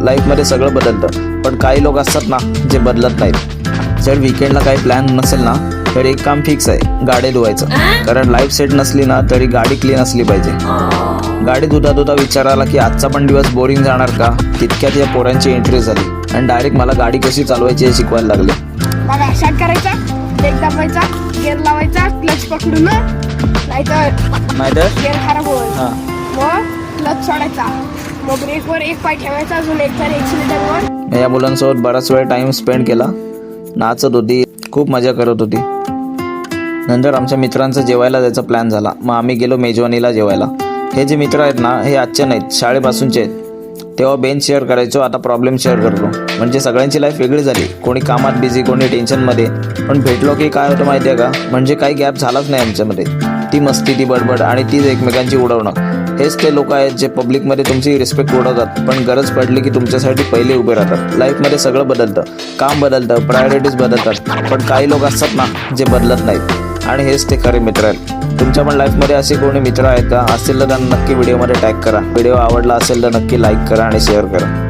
लाईफमध्ये सगळं बदलतं, पण काही लोक असतात ना जे बदलत नाहीत. जर विकेंडला काही प्लॅन नसेल ना तर एक काम फिक्स आहे, गाडी धुवायचं. कारण लाईफ सेट नसली ना तरी गाडी क्लीन असली पाहिजे. गाडी धुता धुता विचार आला की आजचा पण दिवस बोरिंग जाणार का. तितक्यात या पोरांची एंट्री झाली आणि डायरेक्ट मला गाडी कशी चालवायची हे शिकवायला लागले. बघा स्टार्ट करायचा, ब्रेक दाबायचा, गिअर लावायचा, क्लच पकडून, नाहीतर गिअर खराब होईल. मग क्लच सोडायचा, मग ब्रेकवर एक पाय ठेवायचा, अजून एक तर एक्सिलेटरवर. या मुलांसोबत बराच वेळ टाइम स्पेंड केला, नाचत होती, खूप मजा करत होती. नंतर आमच्या मित्रांचं जेवायला जायचा प्लॅन झाला. मग आम्ही गेलो मेजवानीला जेवायला. हे जे मित्र आहेत ना हे आजचे नाहीत, शाळेपासूनचे आहेत. तेव्हा बेंच शेअर करायचो, आता प्रॉब्लेम शेअर करतो. म्हणजे सगळ्यांची लाईफ वेगळी झाली, कोणी कामात बिझी, कोणी टेन्शनमध्ये. पण भेटलो की काय होतं माहिती आहे का, म्हणजे काही गॅप झालाच नाही आमच्यामध्ये. ती मस्ती, ती बडबड आणि तीच एकमेकांची उडवणं. हेच ते लोक आहेत जे पब्लिकमध्ये तुमची रिस्पेक्ट उडवतात, पण गरज पडली की तुमच्यासाठी पहिले उभे राहतात. लाईफमध्ये सगळं बदलतं, काम बदलतं, प्रायोरिटीज बदलतात, पण काही लोक असतात ना जे बदलत नाहीत. आणि हेच ते खरे मित्र आहेत. तुमच्या पण लाईफमध्ये असे कोणी मित्र आहेत का? असतील तर त्यांना नक्की व्हिडिओमध्ये टॅग करा. व्हिडिओ आवडला असेल तर नक्की लाईक करा आणि शेअर करा.